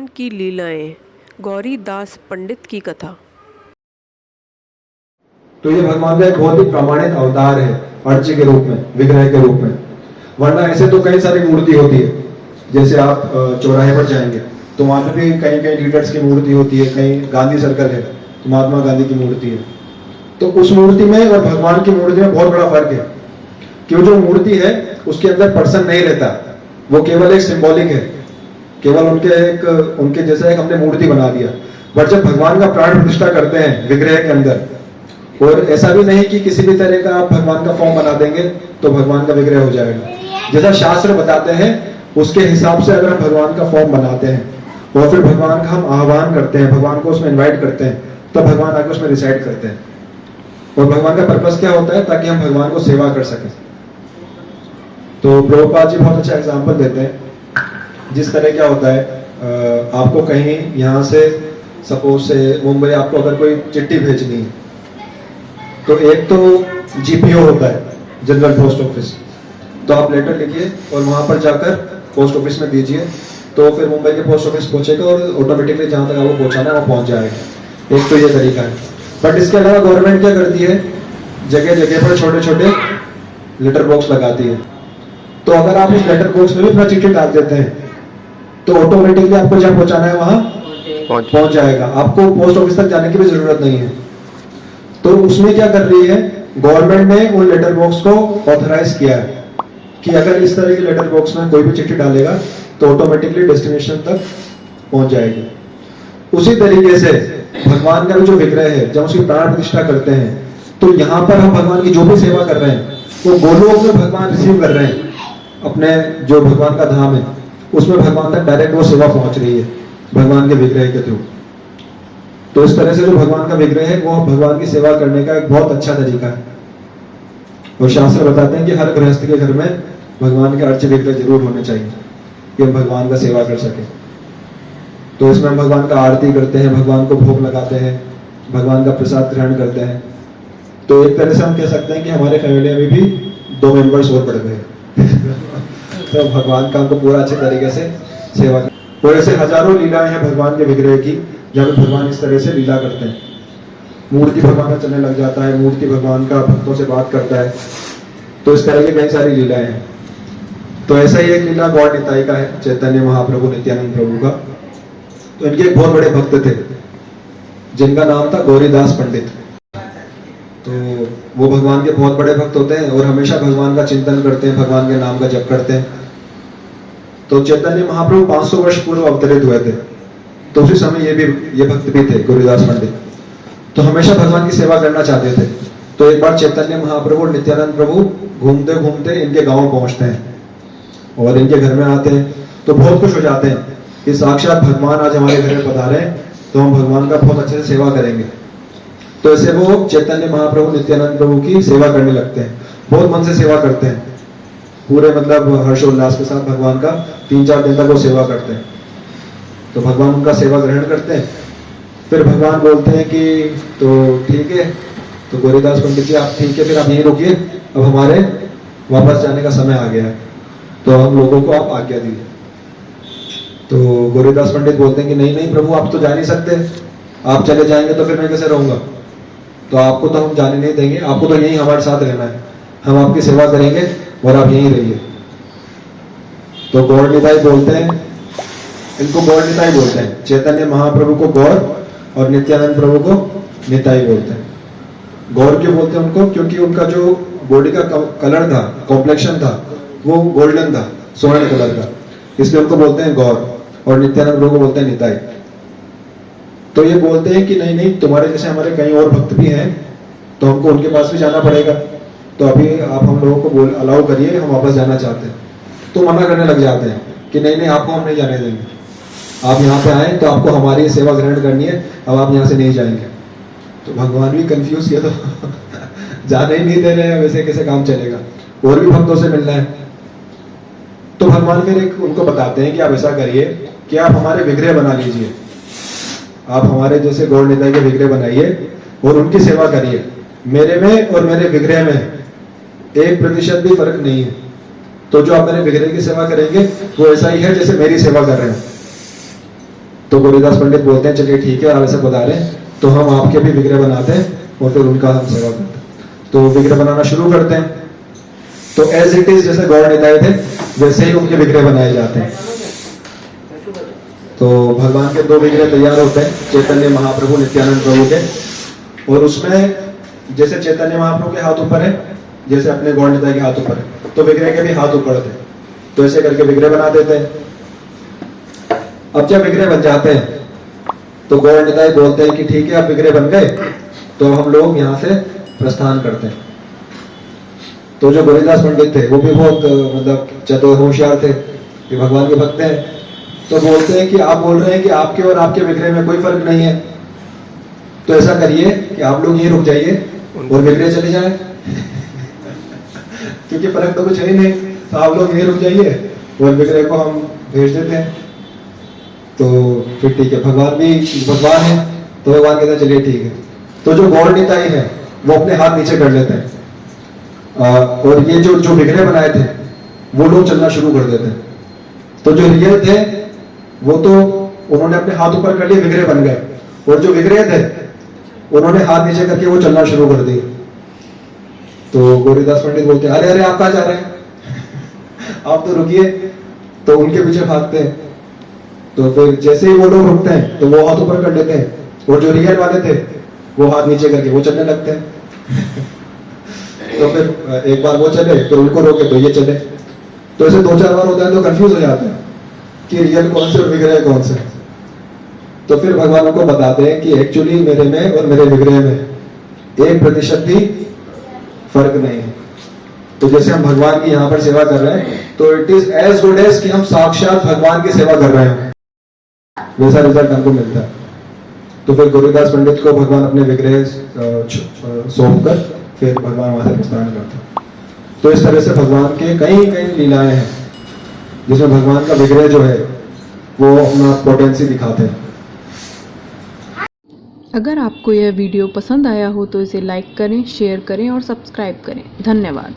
भगवान की लीलाएं। गौरीदास पंडित की कथा। तो ये भगवान का एक बहुत ही प्रमाणित अवतार है, अर्च के रूप में, विग्रह के रूप में। वरना ऐसे तो कई सारी मूर्ति होती है। जैसे आप चौराहे पर जाएंगे तो वहां पे भी कई कई लीडर्स की मूर्ति होती है, कहीं गांधी सर्कल है तो महात्मा गांधी की मूर्ति है। तो उस मूर्ति में और भगवान की मूर्ति में बहुत बड़ा फर्क है कि वो जो मूर्ति है उसके अंदर पर्सन नहीं रहता, वो केवल एक सिंबॉलिक है, केवल उनके जैसा एक हमने मूर्ति बना दिया। बट जब भगवान का प्राण प्रतिष्ठा करते हैं विग्रह के अंदर, और ऐसा भी नहीं कि किसी भी तरह का आप भगवान का फॉर्म बना देंगे तो भगवान का विग्रह हो जाएगा। जैसा शास्त्र बताते हैं उसके हिसाब से अगर हम भगवान का फॉर्म बनाते हैं और फिर भगवान का हम आह्वान करते हैं, भगवान को उसमें इन्वाइट करते हैं, तब भगवान आके उसमें रिसाइड करते हैं। और भगवान का पर्पस क्या होता है? ताकि हम भगवान को सेवा कर सकें। तो प्रभुपाद जी बहुत अच्छा एग्जाम्पल देते हैं। जिस तरह क्या होता है, आपको कहीं यहाँ से सपोज से मुंबई आपको अगर कोई चिट्ठी भेजनी है तो एक तो जीपीओ होता है, जनरल पोस्ट ऑफिस, तो आप लेटर लिखिए और वहां पर जाकर पोस्ट ऑफिस में दीजिए, तो फिर मुंबई के पोस्ट ऑफिस पहुंचेगा और ऑटोमेटिकली जहां तक आपको पहुंचाना है वहां पहुंच जाएगा। एक तो ये तरीका है। बट इसके अलावा गवर्नमेंट क्या करती है, जगह जगह पर छोटे छोटे लेटर बॉक्स लगाती है। तो अगर आप उस लेटर बॉक्स में भी अपना चिट्ठी डाल देते हैं तो ऑटोमेटिकली आपको जहां पहुंचाना है वहां पहुंच जाएगा, आपको पोस्ट ऑफिस तक जाने की भी जरूरत नहीं है। तो उसमें क्या कर रही है, गवर्नमेंट ने उन लेटर बॉक्स को ऑथराइज किया है कि अगर इस तरह के लेटर बॉक्स में कोई भी चिट्ठी डालेगा तो ऑटोमेटिकली डेस्टिनेशन तक पहुंच जाएगी। उसी तरीके से भगवान का भी जो विग्रह है, जब उसकी प्राण प्रतिष्ठा करते हैं तो यहाँ पर हम भगवान की जो भी सेवा कर रहे हैं वो गोलोक में भगवान रिसीव कर रहे हैं, अपने जो भगवान का धाम है उसमें भगवान तक डायरेक्ट वो सेवा पहुंच रही है भगवान के विग्रह के थ्रू। तो इस तरह से जो भगवान का विग्रह है वो भगवान की सेवा करने का एक बहुत अच्छा तरीका है। और शास्त्र बताते हैं कि हर गृहस्थ के घर में भगवान के अर्च विग्रह जरूर होने चाहिए कि हम भगवान का सेवा कर सके। तो इसमें हम भगवान का आरती करते हैं, भगवान को भोग लगाते हैं, भगवान का प्रसाद ग्रहण करते हैं। तो एक तरह से हम कह सकते हैं कि हमारे फैमिली में भी 2 मेंबर्स और बढ़ गए। तो भगवान का हमको पूरा अच्छे तरीके से सेवा। और ऐसे हजारों लीलाएं हैं भगवान के विग्रह की, जब भगवान इस तरह से लीला करते हैं। मूर्ति भगवान का चलने लग जाता है, मूर्ति भगवान का भक्तों से बात करता है। तो इस तरह की कई सारी लीलाएं हैं। तो ऐसा ही एक लीला गौर निताई का है, चैतन्य महाप्रभु नित्यानंद प्रभु का। तो इनके एक बहुत बड़े भक्त थे जिनका नाम था गौरीदास पंडित। तो वो भगवान के बहुत बड़े भक्त होते हैं और हमेशा भगवान का चिंतन करते हैं, भगवान के नाम का जप करते हैं। तो चैतन्य महाप्रभु 500 वर्ष पूर्व अवतरित हुए थे, तो उसी समय ये भक्त भी थे गौरीदास पंडित। तो हमेशा भगवान की सेवा करना चाहते थे। तो एक बार चैतन्य महाप्रभु और नित्यानंद प्रभु घूमते घूमते इनके गांव पहुंचते हैं और इनके घर में आते हैं। तो बहुत खुश हो जाते हैं कि साक्षात भगवान आज हमारे घर में पधारे हैं, तो हम भगवान का बहुत अच्छे से सेवा करेंगे। तो ऐसे वो चैतन्य महाप्रभु नित्यानंद प्रभु की सेवा करने लगते हैं, बहुत मन से सेवा करते हैं, पूरे मतलब हर्षोल्लास के साथ भगवान का 3-4 दिन तक वो सेवा करते हैं। तो भगवान उनका सेवा ग्रहण करते हैं। फिर भगवान बोलते हैं कि तो ठीक है, तो गौरीदास पंडित जी आप ठीक है, फिर आप यहीं रुकिए, अब हमारे वापस जाने का समय आ गया है, तो हम लोगों को आप आज्ञा दीजिए। तो गौरीदास पंडित बोलते हैं कि नहीं नहीं प्रभु, आप तो जा नहीं सकते, आप चले जाएंगे तो फिर मैं कैसे रहूंगा, तो आपको तो हम जाने नहीं देंगे, आपको तो यहीं हमारे साथ रहना है, हम आपकी सेवा करेंगे और आप यहीं रहिए। तो गौर निताई बोलते हैं, इनको गौर निताई बोलते हैं, चैतन्य महाप्रभु को गौर और नित्यानंद प्रभु को निताई बोलते हैं। गौर क्यों बोलते हैं उनको? क्योंकि उनका जो बॉडी का कलर था, कॉम्प्लेक्शन था, वो गोल्डन था, स्वर्ण कलर का, इसलिए उनको बोलते हैं गौर। और नित्यानंद प्रभु को बोलते हैं निताई। तो ये बोलते हैं कि नहीं नहीं, तुम्हारे जैसे हमारे कई और भक्त भी हैं, तो हमको उनके पास भी जाना पड़ेगा, तो अभी आप हम लोगों को अलाउ करिए, हम वापस जाना चाहते हैं। तो मना करने लग जाते हैं कि नहीं नहीं, आपको हम नहीं जाने देंगे, आप यहाँ पे आए तो आपको हमारी सेवा ग्रहण करनी है, अब आप यहाँ से नहीं जाएंगे। तो भगवान भी कंफ्यूज किया, तो जाने ही नहीं दे रहे हैं, वैसे कैसे काम चलेगा, और भी भक्तों से मिलना है। तो भगवान फिर एक उनको बताते हैं कि आप ऐसा करिए कि आप हमारे विग्रह बना लीजिए, आप हमारे जैसे गौर निताई के विग्रह बनाइए और उनकी सेवा करिए। मेरे में और मेरे विग्रह में 1% भी फर्क नहीं है। तो जो आप मेरे विग्रह की सेवा करेंगे वो ऐसा ही है जैसे मेरी सेवा कर रहे हैं। तो गोरीदास पंडित बोलते हैं चलिए ठीक है, आप ऐसा बता रहे हैं तो हम आपके भी विग्रह बनाते हैं और फिर उनका हम सेवा करते हैं। तो विग्रह बनाना शुरू करते हैं। तो एज इट इज जैसे गौड़ निताई थे वैसे ही उनके विग्रह बनाए जाते हैं। तो भगवान के 2 विग्रह तैयार होते हैं, चैतन्य महाप्रभु नित्यानंद प्रभु के। और उसमें जैसे चैतन्य महाप्रभु के हाथ ऊपर है, जैसे अपने गौड़ निताई के हाथ ऊपर है, तो विग्रह के भी हाथ ऊपर थे। तो ऐसे करके विग्रह बना देते हैं। अब जब विग्रह बन जाते हैं तो गौड़ निताई बोलते हैं कि ठीक है अब विग्रह बन गए तो हम लोग यहाँ से प्रस्थान करते हैं। तो जो गोरीदास पंडित थे वो भी बहुत मतलब चतुर होशियार थे कि भगवान के भक्त हैं। तो बोलते हैं कि आप बोल रहे हैं कि आपके और आपके विग्रह में कोई फर्क नहीं है, तो ऐसा करिए कि आप लोग यहीं रुक जाइए और विग्रह चले जाए क्योंकि फर्क तो कुछ है ही नहीं, तो आप लोग यहीं रुक जाइए और विग्रह को हम भेज देते हैं। तो फिर ठीक है, भगवान भी भगवान है तो भगवान कहते हैं चलिए ठीक है। तो जो गौड़ निताई है वो अपने हाथ नीचे कर लेते हैं और ये जो विग्रह बनाए थे वो लोग चलना शुरू कर देते हैं। तो जो रियल थे वो तो उन्होंने अपने हाथ ऊपर कर लिए, विग्रह बन गए, और जो विग्रह थे उन्होंने हाथ नीचे करके वो चलना शुरू कर दिए। तो गोरीदास पंडित बोलते हैं अरे अरे आप कहाँ जा रहे हैं आप तो रुकिए। तो उनके पीछे भागते हैं। तो फिर जैसे ही वो लोग रुकते हैं तो वो हाथ ऊपर कर लेते हैं, और जो रियल वाले थे वो हाथ नीचे करके वो चलने लगते हैं तो फिर एक बार वो चले फिर उनको रोके तो ये चले। तो ऐसे 2-4 बार होता है तो कंफ्यूज हो जाते हैं कि रियल कौन से और विग्रह कौन से। तो फिर भगवान को बताते हैं कि एक्चुअली मेरे में और मेरे विग्रह में 1% भी फर्क नहीं है। तो जैसे हम भगवान की यहाँ पर सेवा कर रहे हैं तो it is as good as कि हम साक्षात भगवान की सेवा कर रहे हैं, वैसा रिजल्ट हमको मिलता है। तो फिर गोरीदास पंडित को भगवान अपने विग्रह सौंप कर फिर भगवान वहां से प्रस्थान करते हैं। तो इस तरह से भगवान के कई लीलाएं हैं जिसमें भगवान का विग्रह जो है वो अपना पोटेंसी दिखाते हैं। अगर आपको यह वीडियो पसंद आया हो तो इसे लाइक करें, शेयर करें और सब्सक्राइब करें। धन्यवाद।